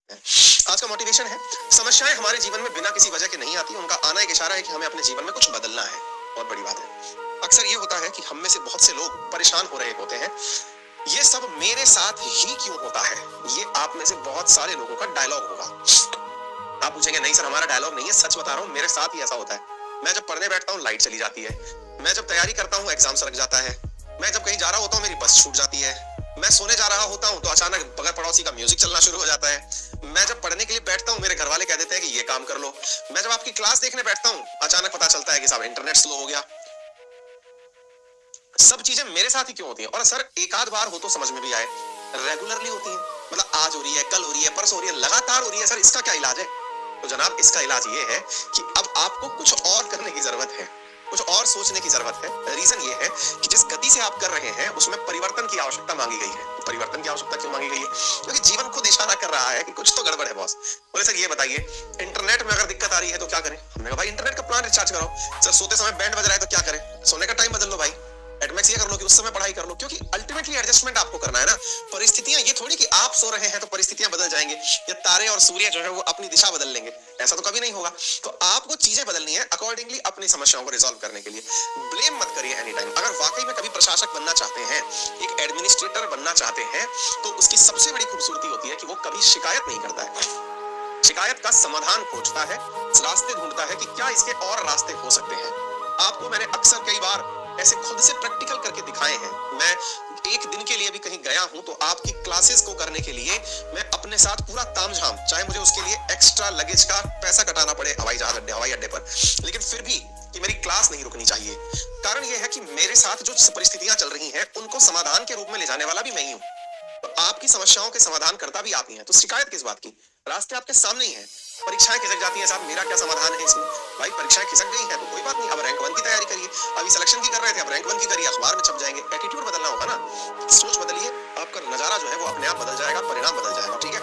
आज का मोटिवेशन है, समस्याएं हमारे जीवन में बिना किसी वजह के नहीं आती, उनका आना एक इशारा है कि हमें अपने जीवन में कुछ बदलना है। बहुत बड़ी बात है। अक्सर ये होता है कि हम में से बहुत से लोग परेशान हो रहे होते हैं, ये सब मेरे साथ ही क्यों होता है। ये आप में से बहुत सारे लोगों का डायलॉग होगा। आप पूछेंगे नहीं सर हमारा डायलॉग नहीं है, सच बता रहा हूँ मेरे साथ ही ऐसा होता है। मैं जब पढ़ने बैठता हूँ लाइट चली जाती है, मैं जब तैयारी करता हूँ एग्जाम सरक जाता है, मैं जब कहीं जा रहा होता हूँ मेरी बस छूट जाती है, मैं सोने जा रहा होता हूँ तो अचानक बगैर पड़ोसी का म्यूजिक चलना शुरू हो जाता है, मैं जब पढ़ने के लिए बैठता हूँ मेरे घर वाले कह देते हैं कि ये काम कर लो, मैं जब आपकी क्लास देखने बैठता हूँ अचानक पता चलता है कि साहब इंटरनेट स्लो हो गया। सब चीजें मेरे साथ ही क्यों होती हैं? और सर एक आध बार हो तो समझ में भी आए, रेगुलरली होती हैं, मतलब आज हो रही है, कल हो रही है, परसों हो रही है, लगातार हो रही है, सर इसका क्या इलाज है? तो जनाब इसका इलाज ये है कि अब आपको कुछ और करने की जरूरत है, कुछ और सोचने की जरूरत है। रीजन ये है कि जिस गति से आप कर रहे हैं उसमें परिवर्तन की आवश्यकता मांगी गई है। परिवर्तन की आवश्यकता क्यों मांगी गई है? क्योंकि जीवन खुद इशारा कर रहा है कि कुछ तो गड़बड़ है बॉस। बोले सर ये बताइए, इंटरनेट में अगर दिक्कत आ रही है तो क्या करें? हमने कहा भाई इंटरनेट का प्लान रिचार्ज कराओ। सर सोते समय बैंड बज रहा है तो क्या करें? सोने का टाइम बदल लो भाई, एडमेक्स ये कर लो कि उस समय पढ़ाई कर लो, क्योंकि अल्टीमेटली एडजस्टमेंट आपको करना है ना। परिस्थितियां ये थोड़ी कि आप सो रहे हैं तो परिस्थितियां बदल जाएंगे या तारे और सूर्य जो है वो अपनी दिशा बदल लेंगे, ऐसा तो कभी नहीं होगा। तो आपको चीजें बदलनी है अकॉर्डिंगली अपनी समस्याओं को रिजॉल्व करने के लिए। ब्लेम मत करिए एनी टाइम। अगर वाकई में कभी प्रशासक बनना चाहते हैं, एक एडमिनिस्ट्रेटर बनना चाहते हैं, तो उसकी सबसे बड़ी खूबसूरती होती है कि वो कभी शिकायत नहीं करता है, शिकायत का समाधान खोजता है, रास्ते ढूंढता है कि क्या इसके और रास्ते हो सकते हैं। आपको मैंने अक्सर कई बार ऐसे खुद से प्रैक्टिकल करके दिखाए हैं। मैं एक दिन के लिए भी कहीं गया हूं तो आपकी क्लासेस को करने के लिए मैं अपने साथ पूरा तामझाम, चाहे मुझे उसके लिए एक्स्ट्रा लगेज का पैसा कटाना पड़े हवाई अड्डे पर, लेकिन फिर भी कि मेरी क्लास नहीं रुकनी चाहिए। कारण यह है कि मेरे साथ जो परिस्थितियां चल रही हैं उनको समाधान के रूप में ले जाने वाला भी मैं ही हूं। तो आपकी समस्याओं के समाधान करता भी आप ही हैं, तो शिकायत किस बात की? रास्ते आपके सामने ही हैं। परीक्षाएं खिसक जाती हैं, साहब मेरा क्या समाधान है इसमें? भाई परीक्षाएं खिसक गई हैं तो कोई बात नहीं, अब रैंक 1 की तैयारी करिए। अभी सिलेक्शन की कर रहे थे, अब रैंक 1 की करिए, अखबार में छप जाएंगे। एटीट्यूड बदलना होगा ना, सोच बदलिए, आपका नजारा जो है वो अपने आप बदल जाएगा, परिणाम बदल जाएगा। ठीक है।